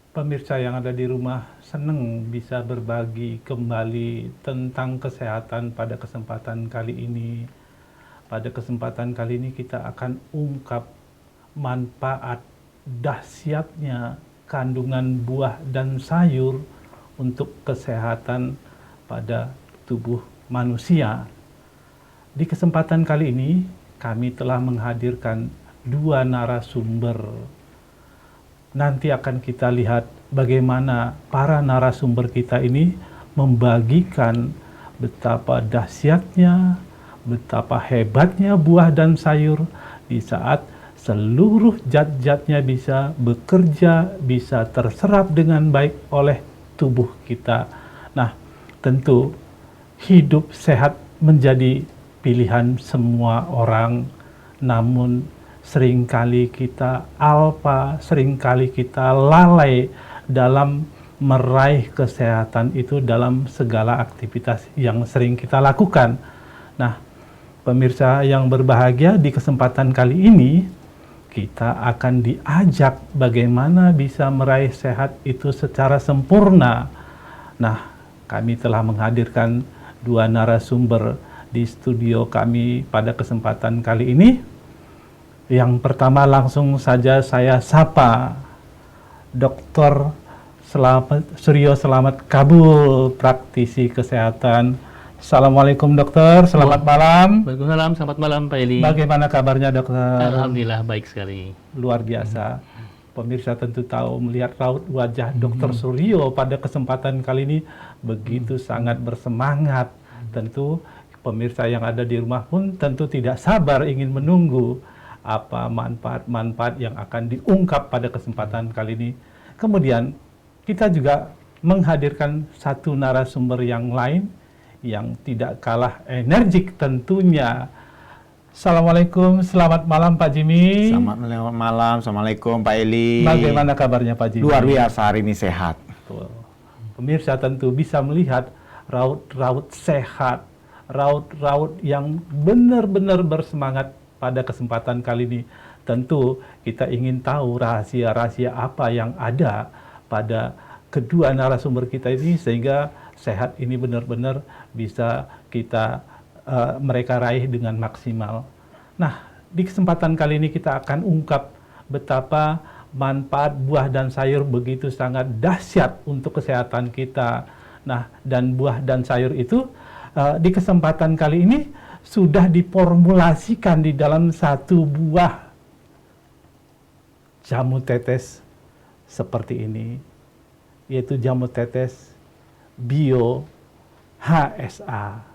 Pemirsa yang ada di rumah, senang bisa berbagi kembali tentang kesehatan pada kesempatan kali ini. Pada kesempatan kali ini kita akan ungkap manfaat dahsyatnya kandungan buah dan sayur untuk kesehatan pada tubuh manusia. Di kesempatan kali ini kami telah menghadirkan dua narasumber. Nanti akan kita lihat bagaimana para narasumber kita ini membagikan betapa dahsyatnya, betapa hebatnya buah dan sayur di saat seluruh zat-zatnya bisa bekerja, bisa terserap dengan baik oleh tubuh kita. Nah, tentu hidup sehat menjadi pilihan semua orang, namun seringkali kita alpa, seringkali kita lalai dalam meraih kesehatan itu dalam segala aktivitas yang sering kita lakukan. Nah, pemirsa yang berbahagia, di kesempatan kali ini kita akan diajak bagaimana bisa meraih sehat itu secara sempurna. Nah, kami telah menghadirkan dua narasumber di studio kami pada kesempatan kali ini. Yang pertama langsung saja saya sapa Dr. Suryo Selamat Kabul, praktisi kesehatan. Assalamualaikum dokter, selamat malam. Waalaikumsalam, selamat malam Pak Eli. Bagaimana kabarnya dokter? Alhamdulillah baik sekali. Luar biasa. Pemirsa tentu tahu melihat raut wajah Dr. Suryo pada kesempatan kali ini begitu sangat bersemangat. Tentu pemirsa yang ada di rumah pun tentu tidak sabar ingin menunggu apa manfaat-manfaat yang akan diungkap pada kesempatan kali ini. Kemudian kita juga menghadirkan satu narasumber yang lain yang tidak kalah energik tentunya. Assalamualaikum, selamat malam Pak Jimmy. Selamat malam, Assalamualaikum Pak Eli. Bagaimana kabarnya Pak Jimmy? Luar biasa, hari ini sehat. Betul. Pemirsa tentu bisa melihat raut-raut sehat, raut-raut yang benar-benar bersemangat pada kesempatan kali ini. Tentu kita ingin tahu rahasia-rahasia apa yang ada pada kedua narasumber kita ini sehingga sehat ini benar-benar bisa kita mereka raih dengan maksimal. Nah, di kesempatan kali ini kita akan ungkap betapa manfaat buah dan sayur begitu sangat dahsyat untuk kesehatan kita. Nah, dan buah dan sayur itu di kesempatan kali ini sudah diformulasikan di dalam satu buah jamu tetes seperti ini, yaitu jamu tetes Bio HSA.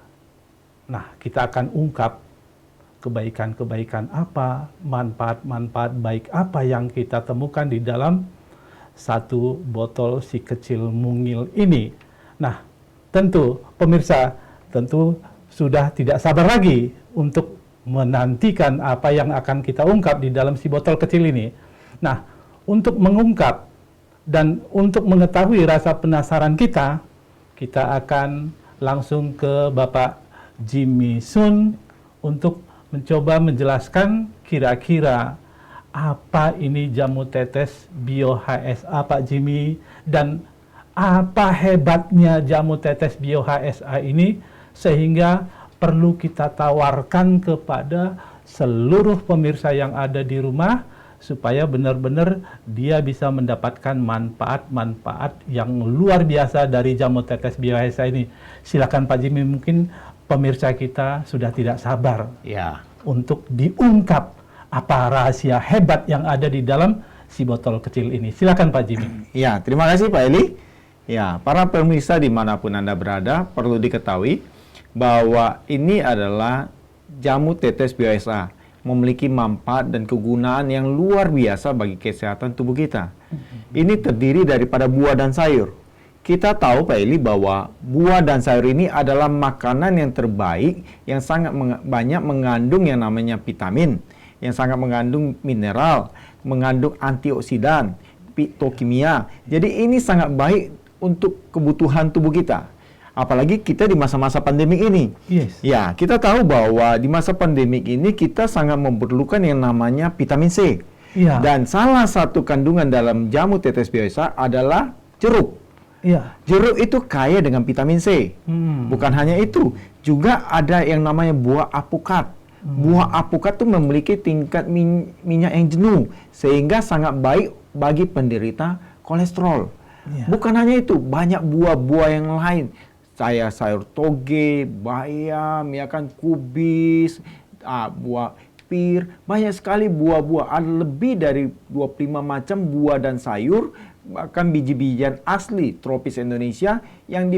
Nah, kita akan ungkap kebaikan-kebaikan apa, manfaat-manfaat baik apa yang kita temukan di dalam satu botol si kecil mungil ini. Nah, tentu pemirsa tentu sudah tidak sabar lagi untuk menantikan apa yang akan kita ungkap di dalam si botol kecil ini. Nah, untuk mengungkap dan untuk mengetahui rasa penasaran kita akan langsung ke Bapak Jimmy Sun untuk mencoba menjelaskan kira-kira apa ini jamu tetes Bio HSA Pak Jimmy, dan apa hebatnya jamu tetes Bio HSA ini sehingga perlu kita tawarkan kepada seluruh pemirsa yang ada di rumah supaya benar-benar dia bisa mendapatkan manfaat-manfaat yang luar biasa dari jamu tetes Bio HSA ini. Silakan Pak Jimmy, mungkin pemirsa kita sudah tidak sabar untuk diungkap apa rahasia hebat yang ada di dalam si botol kecil ini. Silakan Pak Jimmy. Ya, terima kasih Pak Eli. Ya, para pemirsa dimanapun Anda berada, perlu diketahui bahwa ini adalah jamu tetes Bio HSA, memiliki manfaat dan kegunaan yang luar biasa bagi kesehatan tubuh kita. Ini terdiri daripada buah dan sayur. Kita tahu Pak Eli bahwa buah dan sayur ini adalah makanan yang terbaik yang sangat banyak mengandung yang namanya vitamin, yang sangat mengandung mineral, mengandung antioksidan, fitokimia. Jadi ini sangat baik untuk kebutuhan tubuh kita. Apalagi kita di masa-masa pandemik ini. Yes. Ya, kita tahu bahwa di masa pandemik ini kita sangat memerlukan yang namanya vitamin C. Iya. Dan salah satu kandungan dalam jamu tetes biasa adalah jeruk. Iya. Jeruk itu kaya dengan vitamin C. Bukan hanya itu, juga ada yang namanya buah apukat. Buah apukat itu memiliki tingkat minyak yang jenuh, sehingga sangat baik bagi penderita kolesterol. Iya. Bukan hanya itu, banyak buah-buah yang lain. Sayur toge, bayam, ya kan, kubis, buah pir, banyak sekali buah-buah. Ada lebih dari 25 macam buah dan sayur, bahkan biji-bijian asli tropis Indonesia yang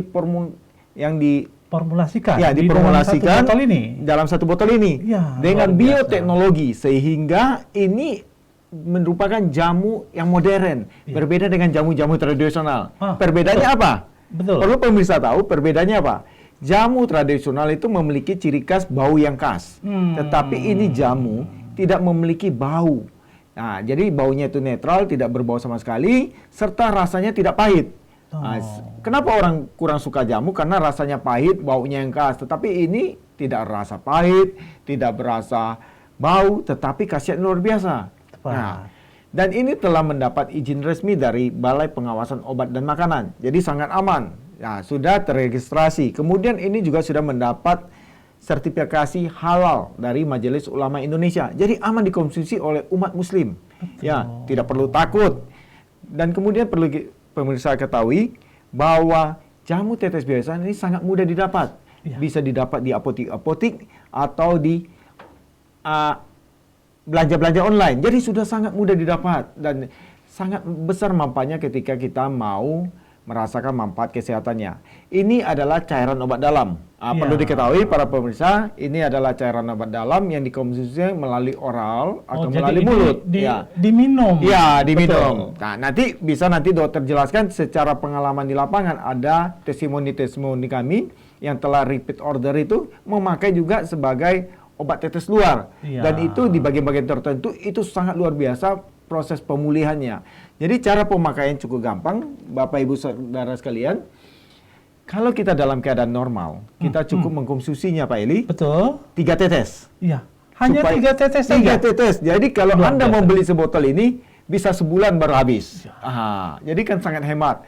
Formulasikan. ya, di diformulasikan dalam satu botol ini. dalam satu botol ini Ya, dengan luar biasa. bioteknologi, sehingga ini merupakan jamu yang modern, berbeda dengan jamu-jamu tradisional. Perbedaannya apa? Betul. Perlu pemirsa tahu perbedaannya apa? Jamu tradisional itu memiliki ciri khas bau yang khas, tetapi ini jamu tidak memiliki bau. Nah, jadi baunya itu netral, tidak berbau sama sekali, serta rasanya tidak pahit. Nah, kenapa orang kurang suka jamu? Karena rasanya pahit, baunya yang khas. Tetapi ini tidak rasa pahit, tidak berasa bau, tetapi khasiat luar biasa. Nah, dan ini telah mendapat izin resmi dari Balai Pengawasan Obat dan Makanan. Jadi sangat aman. Nah, sudah terregistrasi. Kemudian ini juga sudah mendapat sertifikasi halal dari Majelis Ulama Indonesia. Jadi aman dikonsumsi oleh umat muslim. Ya, tidak perlu takut. Dan kemudian perlu pemirsa ketahui bahwa jamu tetes biasa ini sangat mudah didapat. Bisa didapat di apotik-apotik atau di belanja-belanja online. Jadi sudah sangat mudah didapat dan sangat besar manfaatnya ketika kita mau merasakan manfaat kesehatannya. Ini adalah cairan obat dalam. Perlu diketahui para pemirsa, ini adalah cairan obat dalam yang dikonsumsi melalui oral atau melalui mulut. Diminum. Ya, diminum. Nah, nanti dokter jelaskan secara pengalaman di lapangan. Ada testimoni-testimoni kami yang telah repeat order itu memakai juga sebagai obat tetes luar. Dan itu di bagian-bagian tertentu itu sangat luar biasa proses pemulihannya. Jadi cara pemakaian cukup gampang, Bapak Ibu Saudara sekalian. Kalau kita dalam keadaan normal, kita cukup mengkonsumsinya, Pak Eli. Betul. 3 tetes. Iya. Hanya 3 tetes saja. 3 tetes. Jadi kalau Luar Anda biasa. mau beli sebotol ini, bisa sebulan baru habis. Jadi kan sangat hemat.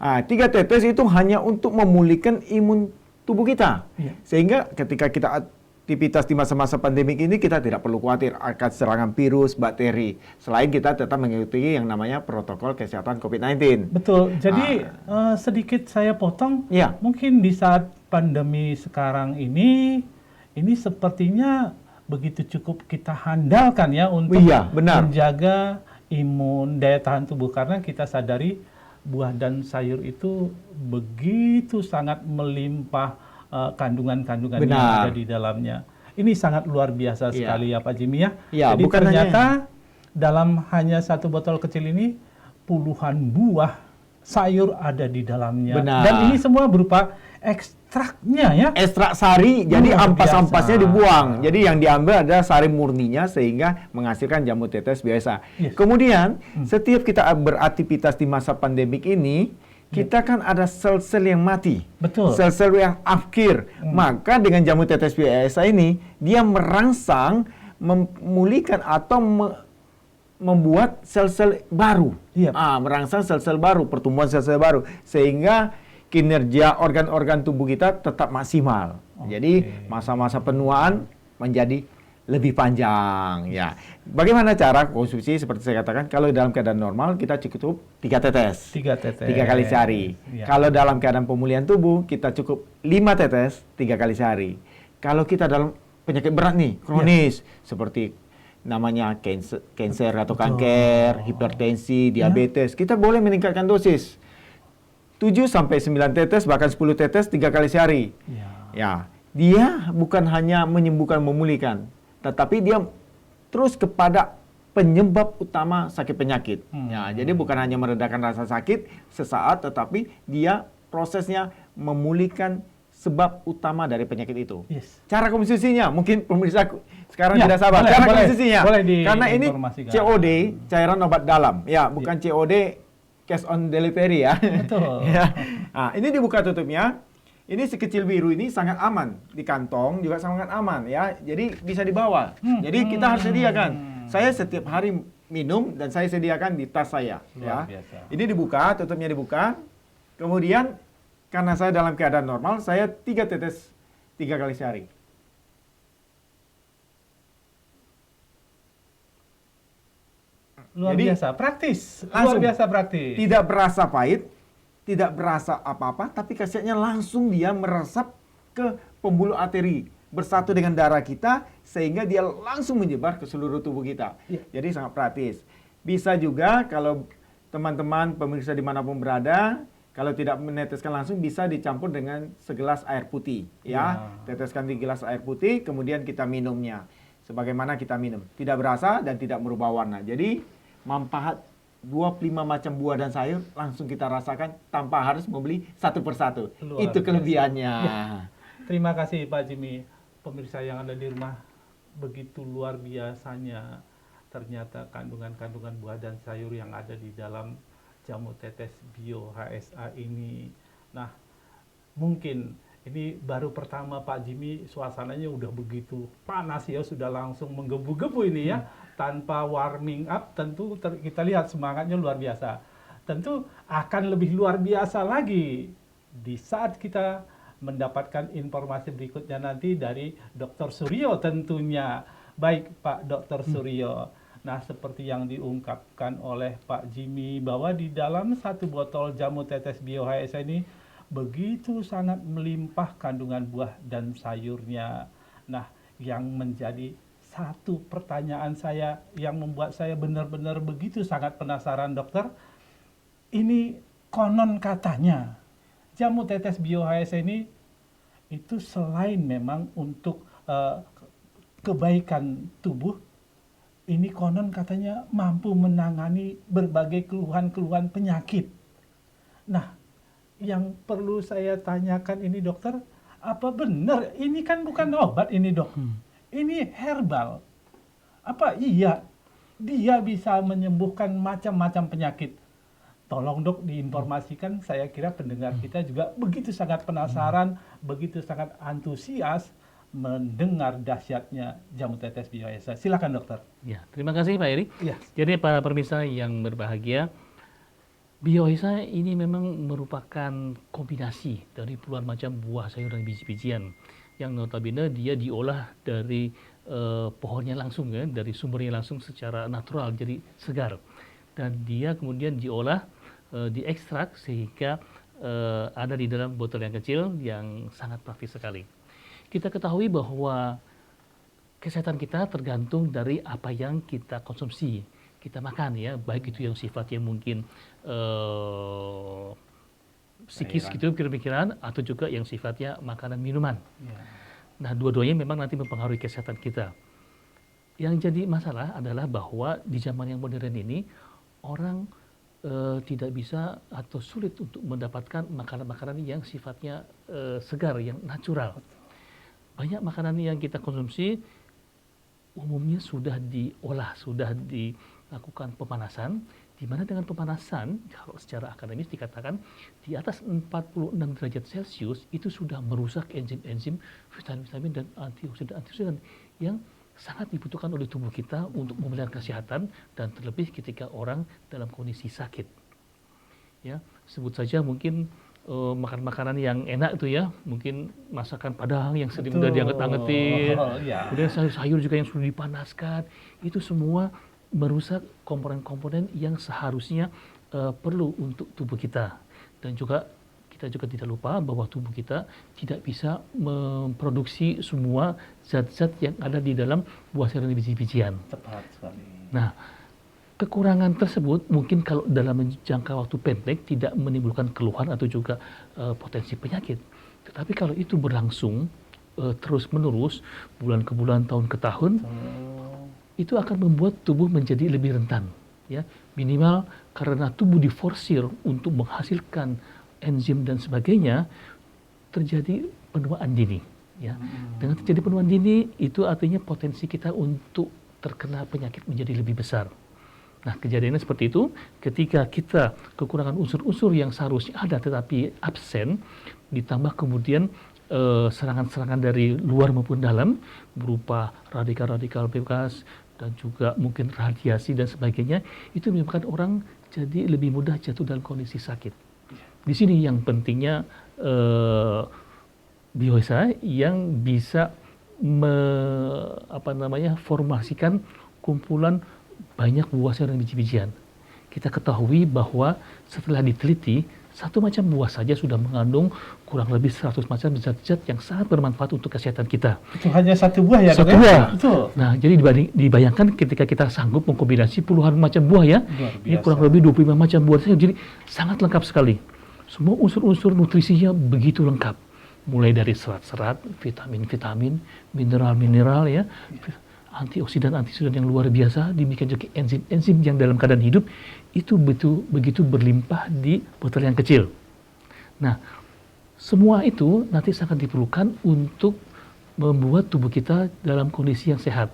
3 tetes itu hanya untuk memulihkan imun tubuh kita. Sehingga ketika kita aktivitas di masa-masa pandemik ini, kita tidak perlu khawatir akan serangan virus, bakteri. Selain kita tetap mengikuti yang namanya protokol kesehatan COVID-19. Betul. Jadi sedikit saya potong. Ya. Mungkin di saat pandemi sekarang ini sepertinya begitu cukup kita handalkan ya untuk menjaga imun, daya tahan tubuh. Karena kita sadari buah dan sayur itu begitu sangat melimpah kandungan-kandungan yang ada di dalamnya. Ini sangat luar biasa sekali ya Pak Jimmy ya. Jadi ternyata dalam hanya 1 botol kecil ini puluhan buah sayur ada di dalamnya. Dan ini semua berupa ekstraknya ya. Ekstrak sari, jadi ampas-ampasnya dibuang. Jadi yang diambil adalah sari murninya sehingga menghasilkan jamu tetes biasa. Kemudian setiap kita beraktivitas di masa pandemik ini, kita kan ada sel-sel yang mati. Betul. Sel-sel yang akhir. Maka dengan jamu tetes biasa ini, dia merangsang, memulihkan atau membuat sel-sel baru. Merangsang sel-sel baru, pertumbuhan sel-sel baru. Sehingga kinerja organ-organ tubuh kita tetap maksimal. Jadi masa-masa penuaan menjadi lebih panjang. Ya, bagaimana cara konsumsi? Seperti saya katakan, kalau dalam keadaan normal kita cukup 3 tetes. 3 tetes. 3 kali sehari. Kalau dalam keadaan pemulihan tubuh kita cukup 5 tetes 3 kali sehari. Kalau kita dalam penyakit berat nih, kronis, seperti namanya cancer atau kanker, hipertensi, diabetes, kita boleh meningkatkan dosis 7 sampai 9 tetes, bahkan 10 tetes 3 kali sehari. Ya, dia bukan hanya menyembuhkan, memulihkan, tetapi dia terus kepada penyebab utama sakit penyakit. Jadi bukan hanya meredakan rasa sakit sesaat, tetapi dia prosesnya memulihkan sebab utama dari penyakit itu. Cara konsumsinya, mungkin pemirsa sekarang tidak sabar. Cara konsumsinya, karena ini COD, cairan obat dalam, bukan COD, cash on delivery ya. Betul. Ini dibuka tutupnya. Ini sekecil biru ini sangat aman di kantong, juga sangat aman ya. Jadi bisa dibawa. Jadi kita harus sediakan. Saya setiap hari minum dan saya sediakan di tas saya. Luar Ya. biasa. Ini dibuka, tutupnya dibuka. Kemudian karena saya dalam keadaan normal, saya 3 tetes 3 kali sehari. Luar Jadi, biasa, praktis. Luar langsung. biasa praktis. Tidak berasa pahit, tidak berasa apa-apa, tapi khasiatnya langsung dia meresap ke pembuluh arteri, bersatu dengan darah kita, sehingga dia langsung menyebar ke seluruh tubuh kita. Iya. Jadi sangat praktis. Bisa juga kalau teman-teman pemirsa dimanapun berada, kalau tidak meneteskan langsung bisa dicampur dengan segelas air putih. Ya, teteskan di gelas air putih, kemudian kita minumnya. Sebagaimana kita minum, tidak berasa dan tidak merubah warna. Jadi manfaat 25 macam buah dan sayur langsung kita rasakan tanpa harus membeli satu persatu. Luar Itu biasa. kelebihannya. Terima kasih Pak Jimmy. Pemirsa yang ada di rumah, begitu luar biasanya ternyata kandungan-kandungan buah dan sayur yang ada di dalam jamu tetes bio HSA ini. Nah, mungkin ini baru pertama Pak Jimmy, suasananya udah begitu panas ya, sudah langsung menggebu-gebu ini ya, tanpa warming up. Tentu kita lihat semangatnya luar biasa. Tentu akan lebih luar biasa lagi di saat kita mendapatkan informasi berikutnya nanti dari Dr. Suryo tentunya. Baik Pak Dr. Suryo. Nah, seperti yang diungkapkan oleh Pak Jimmy bahwa di dalam satu botol jamu tetes bio HSA ini begitu sangat melimpah kandungan buah dan sayurnya. Nah, yang menjadi satu pertanyaan saya yang membuat saya benar-benar begitu sangat penasaran, dokter. Ini konon katanya jamu tetes bio HSA ini itu selain memang untuk kebaikan tubuh, ini konon katanya mampu menangani berbagai keluhan-keluhan penyakit. Nah, yang perlu saya tanyakan ini dokter, apa benar ini kan bukan obat ini dok? Ini herbal. Apa iya dia bisa menyembuhkan macam-macam penyakit? Tolong dok diinformasikan, saya kira pendengar kita juga begitu sangat penasaran, begitu sangat antusias mendengar dahsyatnya jamu tetes bio HSA. Silakan dokter. Ya, terima kasih Pak Eri. Ya. Jadi para pemirsa yang berbahagia, bio HSA ini memang merupakan kombinasi dari puluhan macam buah, sayur, dan biji-bijian yang notabene dia diolah dari pohonnya langsung ya, dari sumbernya langsung secara natural, jadi segar. Dan dia kemudian diolah, diekstrak sehingga ada di dalam botol yang kecil yang sangat praktis sekali. Kita ketahui bahwa kesehatan kita tergantung dari apa yang kita konsumsi, kita makan ya, baik itu yang sifatnya mungkin psikis gitu, pikiran, atau juga yang sifatnya makanan minuman. Ya. Nah, dua-duanya memang nanti mempengaruhi kesehatan kita. Yang jadi masalah adalah bahwa di zaman yang modern ini orang tidak bisa atau sulit untuk mendapatkan makanan-makanan yang sifatnya segar, yang natural. Banyak makanan yang kita konsumsi umumnya sudah diolah, sudah dilakukan pemanasan, di mana dengan pemanasan, kalau secara akademis dikatakan di atas 46 derajat Celcius itu sudah merusak enzim-enzim, vitamin-vitamin dan antioksidan yang sangat dibutuhkan oleh tubuh kita untuk memelihara kesehatan dan terlebih ketika orang dalam kondisi sakit. Ya, sebut saja mungkin makan-makanan yang enak itu ya, mungkin masakan Padang yang sedang mudah dianget-angetin, Ya. kemudian sayur-sayur juga yang sudah dipanaskan, itu semua merusak komponen-komponen yang seharusnya perlu untuk tubuh kita. Dan juga kita juga tidak lupa bahwa tubuh kita tidak bisa memproduksi semua zat-zat yang ada di dalam buah, sayur, dan biji-bijian. Tepat sekali. Nah, kekurangan tersebut mungkin kalau dalam jangka waktu pendek tidak menimbulkan keluhan atau juga potensi penyakit. Tetapi kalau itu berlangsung terus-menerus, bulan ke bulan, tahun ke tahun, itu akan membuat tubuh menjadi lebih rentan. Ya, minimal karena tubuh diforsir untuk menghasilkan enzim dan sebagainya, terjadi penuaan dini. Ya. Dengan terjadi penuaan dini, itu artinya potensi kita untuk terkena penyakit menjadi lebih besar. Nah, kejadiannya seperti itu ketika kita kekurangan unsur-unsur yang seharusnya ada tetapi absen, ditambah kemudian serangan-serangan dari luar maupun dalam berupa radikal-radikal bebas, dan juga mungkin radiasi dan sebagainya, itu menyebabkan orang jadi lebih mudah jatuh dalam kondisi sakit. Di sini yang pentingnya bioesa yang bisa formasikan kumpulan banyak buah sayur dan biji-bijian. Kita ketahui bahwa setelah diteliti, satu macam buah saja sudah mengandung kurang lebih 100 macam zat-zat yang sangat bermanfaat untuk kesehatan kita. Itu hanya satu buah ya, Satu Dok? buah. Betul. Nah, jadi dibayangkan ketika kita sanggup mengkombinasi puluhan macam buah ya, Luar ini biasa. kurang lebih 25 macam buah sayur, jadi sangat lengkap sekali. Semua unsur-unsur nutrisinya begitu lengkap. Mulai dari serat-serat, vitamin-vitamin, mineral-mineral ya, antioksidan yang luar biasa, demikian juga enzim-enzim yang dalam keadaan hidup itu begitu berlimpah di botol yang kecil. Nah, semua itu nanti sangat diperlukan untuk membuat tubuh kita dalam kondisi yang sehat.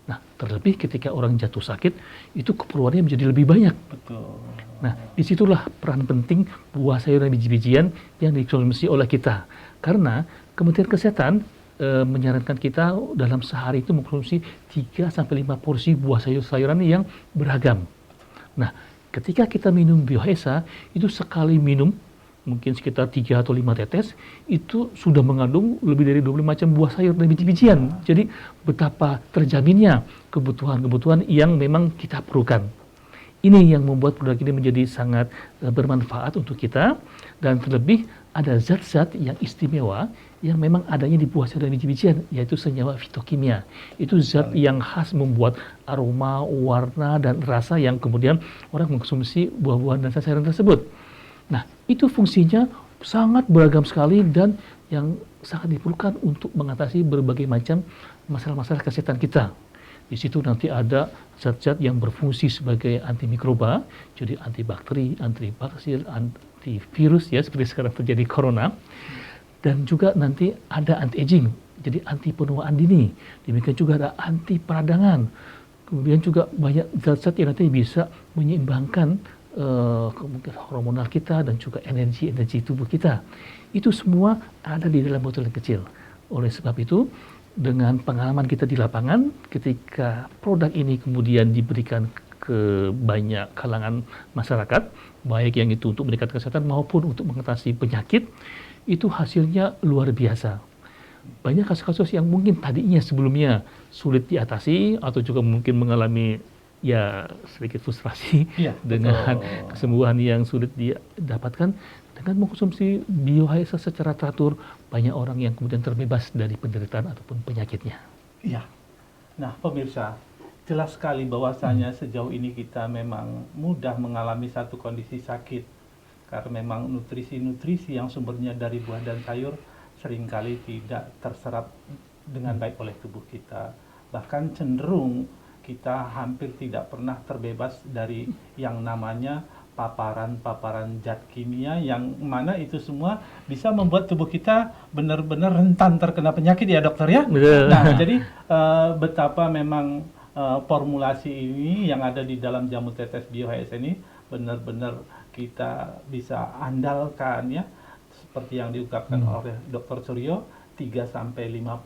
Nah, terlebih ketika orang jatuh sakit, itu keperluannya menjadi lebih banyak. Betul. Nah, disitulah peran penting buah sayur dan biji-bijian yang dikonsumsi oleh kita. Karena Kementerian Kesehatan menyarankan kita dalam sehari itu mengkonsumsi 3-5 porsi buah sayur-sayuran yang beragam. Nah, ketika kita minum bioesa, itu sekali minum, mungkin sekitar 3 atau 5 tetes, itu sudah mengandung lebih dari 20 macam buah sayur dan biji-bijian. Jadi, betapa terjaminnya kebutuhan-kebutuhan yang memang kita perlukan. Ini yang membuat produk ini menjadi sangat bermanfaat untuk kita, dan terlebih ada zat-zat yang istimewa yang memang adanya di buah sayur dan biji-bijian, yaitu senyawa fitokimia. Itu zat yang khas membuat aroma, warna, dan rasa yang kemudian orang mengkonsumsi buah-buahan dan sayuran tersebut. Nah, itu fungsinya sangat beragam sekali dan yang sangat diperlukan untuk mengatasi berbagai macam masalah-masalah kesehatan kita. Di situ nanti ada zat-zat yang berfungsi sebagai antimikroba, jadi antibakteri, antibaksil, antivirus ya, seperti sekarang terjadi corona. Dan juga nanti ada anti-aging, jadi anti penuaan dini. Demikian juga ada anti peradangan. Kemudian juga banyak zat-zat yang nanti bisa menyeimbangkan kemungkinan hormonal kita dan juga energi tubuh kita. Itu semua ada di dalam botol yang kecil. Oleh sebab itu, dengan pengalaman kita di lapangan, ketika produk ini kemudian diberikan ke banyak kalangan masyarakat, baik yang itu untuk meningkatkan kesehatan maupun untuk mengatasi penyakit, itu hasilnya luar biasa. Banyak kasus-kasus yang mungkin tadinya sebelumnya sulit diatasi atau juga mungkin mengalami ya sedikit frustrasi dengan kesembuhan yang sulit didapatkan. Dengan mengkonsumsi bioesa secara teratur, banyak orang yang kemudian terbebas dari penderitaan ataupun penyakitnya. Iya. Nah, pemirsa, jelas sekali bahwasanya sejauh ini kita memang mudah mengalami satu kondisi sakit. Karena memang nutrisi-nutrisi yang sumbernya dari buah dan sayur seringkali tidak terserap dengan baik oleh tubuh kita. Bahkan cenderung kita hampir tidak pernah terbebas dari yang namanya paparan-paparan zat kimia yang mana itu semua bisa membuat tubuh kita benar-benar rentan terkena penyakit ya, dokter ya. Betul. Nah, jadi betapa memang formulasi ini yang ada di dalam jamu tetes bioesa ini benar-benar kita bisa andalkan ya, seperti yang diungkapkan oleh Dr. Suryo, 3-5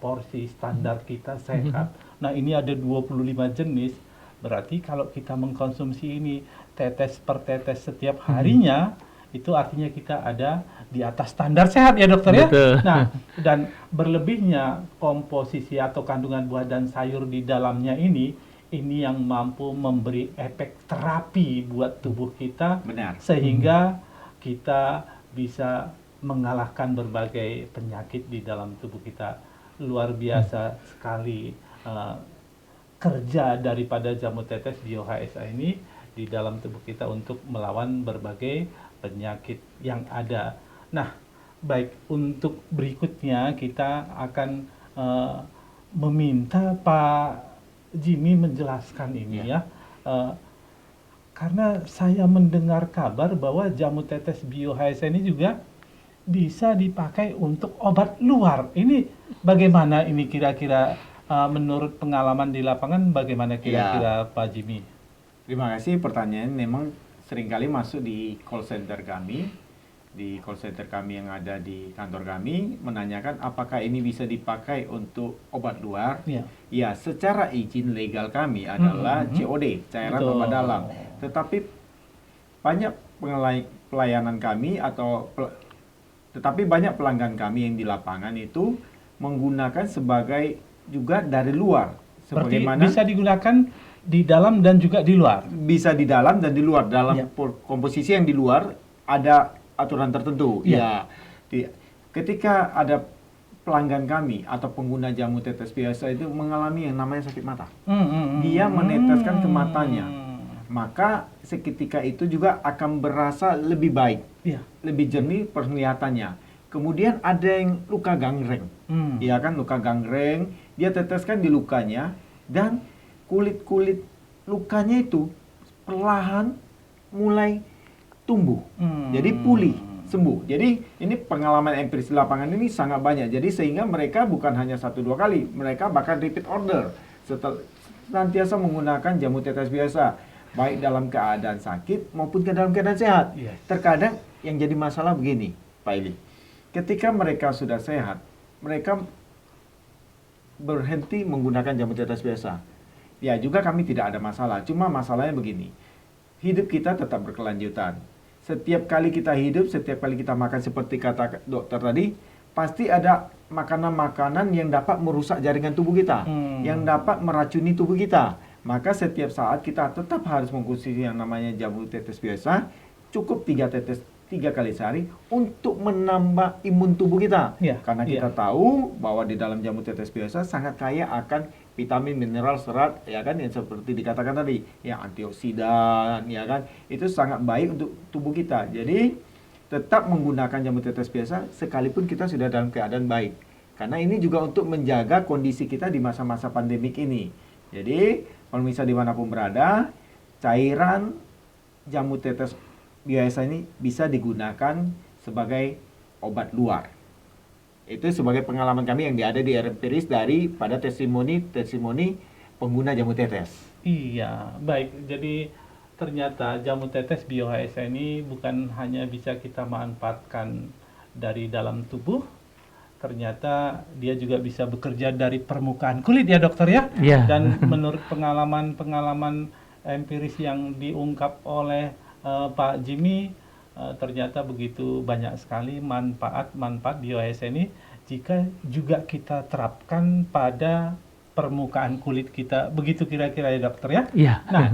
porsi standar kita sehat. Nah, ini ada 25 jenis, berarti kalau kita mengkonsumsi ini tetes per tetes setiap harinya, itu artinya kita ada di atas standar sehat ya, dokter ya. Betul. Nah, dan berlebihnya komposisi atau kandungan buah dan sayur di dalamnya ini yang mampu memberi efek terapi buat tubuh kita. Benar. Sehingga kita bisa mengalahkan berbagai penyakit di dalam tubuh kita. Luar biasa sekali kerja daripada jamu tetes bioesa ini di dalam tubuh kita untuk melawan berbagai penyakit yang ada. Nah, baik, untuk berikutnya kita akan meminta Pak Jimmy menjelaskan ini ya. Karena saya mendengar kabar bahwa jamu tetes bioesa ini juga bisa dipakai untuk obat luar. Ini bagaimana ini kira-kira menurut pengalaman di lapangan, bagaimana kira-kira Pak Jimmy? Terima kasih, pertanyaan memang seringkali masuk di call center kami di call center kami yang ada di kantor kami menanyakan apakah ini bisa dipakai untuk obat luar. Iya. Ya, secara izin legal kami adalah COD, cairan Betul. obat dalam. Tetapi banyak pelayanan kami tetapi banyak pelanggan kami yang di lapangan itu menggunakan sebagai juga dari luar. Berarti Sebagaimana bisa digunakan di dalam dan juga di luar. bisa di dalam dan di luar. Dalam Ya. komposisi yang di luar ada aturan tertentu. Ya. Ketika ada pelanggan kami atau pengguna jamu tetes biasa itu mengalami yang namanya sakit mata, dia meneteskan ke matanya, maka seketika itu juga akan berasa lebih baik, Iya. lebih jernih penglihatannya. Kemudian ada yang luka gangreng, ya kan, luka gangreng, dia teteskan di lukanya dan kulit-kulit lukanya itu perlahan mulai tumbuh, jadi pulih, sembuh. Jadi ini pengalaman empiris di lapangan ini sangat banyak. Jadi sehingga mereka bukan hanya 1-2 kali, mereka bahkan repeat order setelah senantiasa menggunakan jamu tetes biasa, baik dalam keadaan sakit maupun dalam keadaan sehat. Yes. Terkadang yang jadi masalah begini, Pak Ili. Ketika mereka sudah sehat, mereka berhenti menggunakan jamu tetes biasa. Ya juga kami tidak ada masalah, cuma masalahnya begini. Hidup kita tetap berkelanjutan. Setiap kali kita hidup, setiap kali kita makan seperti kata dokter tadi, pasti ada makanan-makanan yang dapat merusak jaringan tubuh kita, yang dapat meracuni tubuh kita. Maka setiap saat kita tetap harus mengkonsumsi yang namanya jamu tetes biasa, cukup 3 tetes 3 kali sehari untuk menambah imun tubuh kita. Iya, Karena kita tahu bahwa di dalam jamu tetes biasa sangat kaya akan vitamin, mineral, serat, ya kan, yang seperti dikatakan tadi, ya antioksidan, ya kan, itu sangat baik untuk tubuh kita. Jadi tetap menggunakan jamu tetes biasa sekalipun kita sudah dalam keadaan baik. Karena ini juga untuk menjaga kondisi kita di masa-masa pandemik ini. Jadi pemirsa dimanapun berada, cairan jamu tetes biasa ini bisa digunakan sebagai obat luar. Itu sebagai pengalaman kami yang ada di empiris pada testimoni pengguna jamu tetes. Iya, baik. Jadi ternyata jamu tetes BioHSA ini bukan hanya bisa kita manfaatkan dari dalam tubuh, ternyata dia juga bisa bekerja dari permukaan kulit ya dokter ya. Iya. Dan menurut pengalaman empiris yang diungkap oleh Pak Jimmy, ternyata begitu banyak sekali manfaat BioHSA ini jika juga kita terapkan pada permukaan kulit kita. Begitu kira-kira ya dokter ya? Iya. Nah,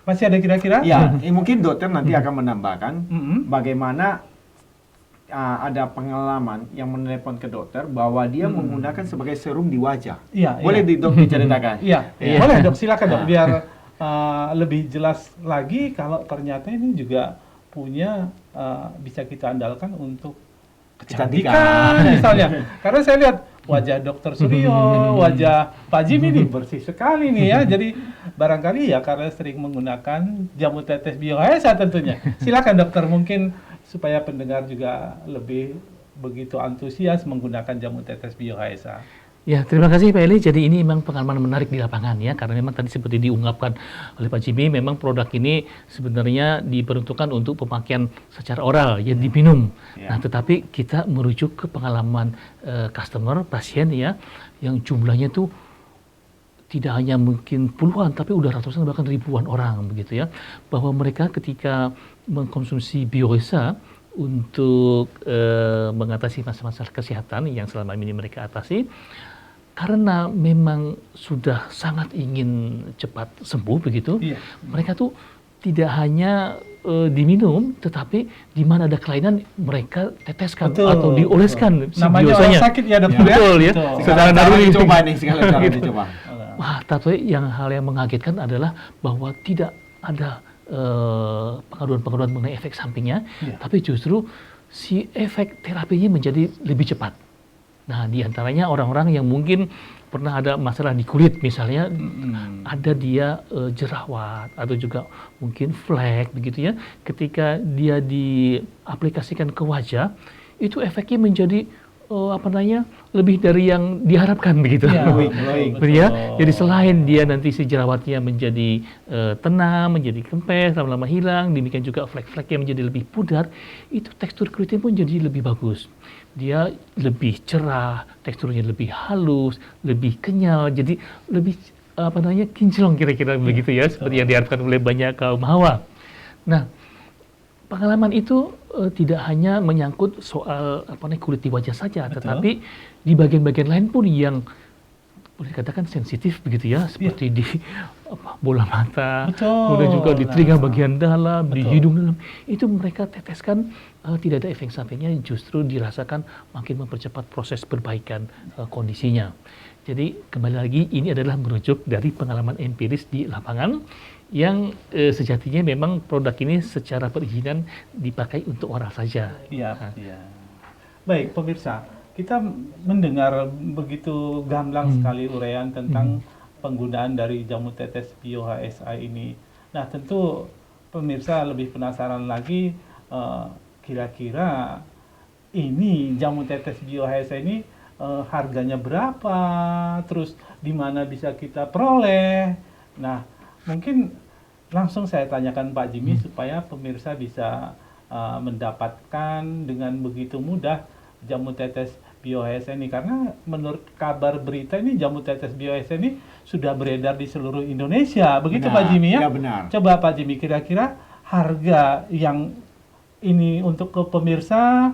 masih ada kira-kira? Ya, mungkin dokter nanti akan menambahkan Mm-mm. bagaimana ada pengalaman yang menelepon ke dokter bahwa dia menggunakan sebagai serum di wajah. Iya, Boleh iya. dok diceritakan? Iya, Iya. boleh dok, silakan dok, biar lebih jelas lagi kalau ternyata ini juga punya bisa kita andalkan untuk kecantikan misalnya. Karena saya lihat wajah Dokter Suryo, wajah Pak Jimmy ini bersih sekali nih ya. Jadi barangkali ya karena sering menggunakan jamu tetes BioHSA tentunya. Silakan dokter, mungkin supaya pendengar juga lebih begitu antusias menggunakan jamu tetes BioHSA. Ya, terima kasih Pak Eli. Jadi ini memang pengalaman menarik di lapangan ya, karena memang tadi seperti diungkapkan oleh Pak Jimmy, memang produk ini sebenarnya diperuntukkan untuk pemakaian secara oral, ya diminum. Ya. Nah, tetapi kita merujuk ke pengalaman customer, pasien ya, yang jumlahnya tuh tidak hanya mungkin puluhan, tapi udah ratusan bahkan ribuan orang begitu ya, bahwa mereka ketika mengkonsumsi BioHSA untuk mengatasi masalah-masalah kesehatan yang selama ini mereka atasi, karena memang sudah sangat ingin cepat sembuh begitu, Iya. mereka tuh tidak hanya diminum, tetapi di mana ada kelainan mereka teteskan Betul. atau dioleskan si Namanya biosanya. orang sakit ya dokter ya. Betul ya. Betul. Secara Cara naluri. dicoba nih, segala cara Gitu. dicoba. Wah, tapi hal yang mengagetkan adalah bahwa tidak ada pengaduan-pengaduan mengenai efek sampingnya, Iya. tapi justru si efek terapinya menjadi lebih cepat. Nah, di antaranya orang-orang yang mungkin pernah ada masalah di kulit, misalnya ada dia jerawat atau juga mungkin flek begitu ya, ketika dia diaplikasikan ke wajah, itu efeknya menjadi lebih dari yang diharapkan begitu. Iya, glowing. betul. Ya, jadi selain dia nanti si jerawatnya menjadi tenang, menjadi kempes, lama-lama hilang, demikian juga flek-fleknya menjadi lebih pudar, itu tekstur kulitnya pun jadi lebih bagus. Dia lebih cerah, teksturnya lebih halus, lebih kenyal, jadi lebih kinclong kira-kira begitu ya, seperti yang diharapkan oleh banyak kaum hawa. Nah, pengalaman itu tidak hanya menyangkut soal kulit di wajah saja, tetapi di bagian-bagian lain pun yang boleh dikatakan sensitif begitu ya, seperti di bola mata, kemudian juga di telinga bagian dalam, di hidung dalam, itu mereka teteskan tidak ada efek sampingnya, justru dirasakan makin mempercepat proses perbaikan kondisinya. Jadi kembali lagi ini adalah merujuk dari pengalaman empiris di lapangan yang sejatinya memang produk ini secara perizinan dipakai untuk oral saja. Iya, iya. Baik, pemirsa, kita mendengar begitu gamblang sekali uraian tentang penggunaan dari jamu tetes Bio HSA ini. Nah, tentu pemirsa lebih penasaran lagi, kira-kira ini jamu tetes Bio HSA ini harganya berapa, terus di mana bisa kita peroleh. Nah, mungkin langsung saya tanyakan Pak Jimmy supaya pemirsa bisa mendapatkan dengan begitu mudah jamu tetes Bio HSA ini, karena menurut kabar berita ini jamu tetes Bio HSA ini sudah beredar di seluruh Indonesia. Begitu Benar, Pak Jimmy ya? Ya benar. Coba Pak Jimmy, kira-kira harga yang ini untuk ke pemirsa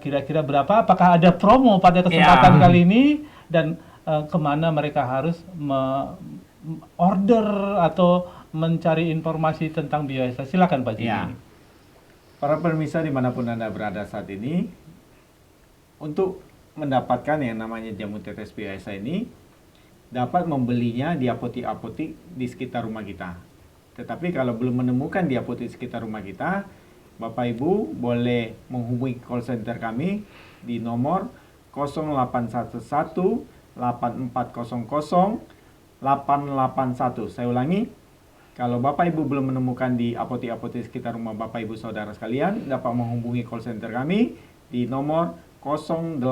kira-kira berapa? Apakah ada promo pada kesempatan kali ini? Dan kemana mereka harus order atau mencari informasi tentang Bio HSA? Silakan Pak Jimmy. Ya. Para pemirsa dimanapun Anda berada saat ini, untuk mendapatkan yang namanya jamu tetes Bio HSA ini, dapat membelinya di apotik-apotik di sekitar rumah kita. Tetapi kalau belum menemukan di apotik sekitar rumah kita, Bapak Ibu boleh menghubungi call center kami di nomor 0811 8400 881. Saya ulangi, kalau Bapak Ibu belum menemukan di apotik-apotik sekitar rumah Bapak Ibu saudara sekalian, dapat menghubungi call center kami di nomor 0811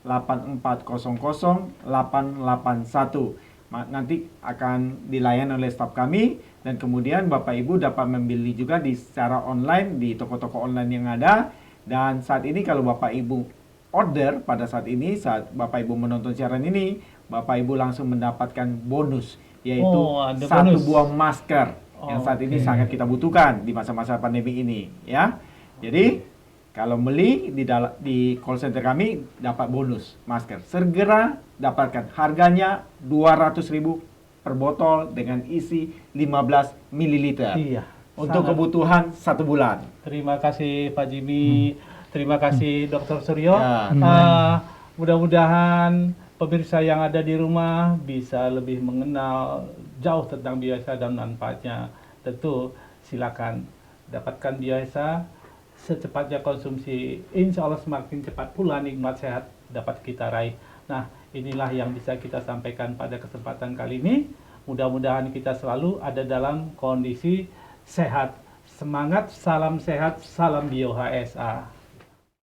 8400 881. Nanti akan dilayani oleh staf kami, dan kemudian Bapak Ibu dapat membeli juga secara online di toko-toko online yang ada. Dan saat ini kalau Bapak Ibu order pada saat ini, saat Bapak Ibu menonton siaran ini, Bapak Ibu langsung mendapatkan bonus, yaitu satu buah masker yang saat ini sangat kita butuhkan di masa-masa pandemi ini, ya. Jadi kalau beli di call center kami dapat bonus masker. Segera dapatkan, harganya 200.000 per botol dengan isi 15 ml. Iya. Untuk kebutuhan 1 bulan. Terima kasih Pak Jimmy. Terima kasih Dr. Suryo. Ya. Mudah-mudahan pemirsa yang ada di rumah bisa lebih mengenal jauh tentang Bio HSA dan manfaatnya. Tentu silakan dapatkan Bio HSA, secepatnya konsumsi, insya Allah semakin cepat pula nikmat sehat dapat kita raih. Nah, inilah yang bisa kita sampaikan pada kesempatan kali ini. Mudah-mudahan kita selalu ada dalam kondisi sehat. Semangat, salam sehat, salam Bio HSA.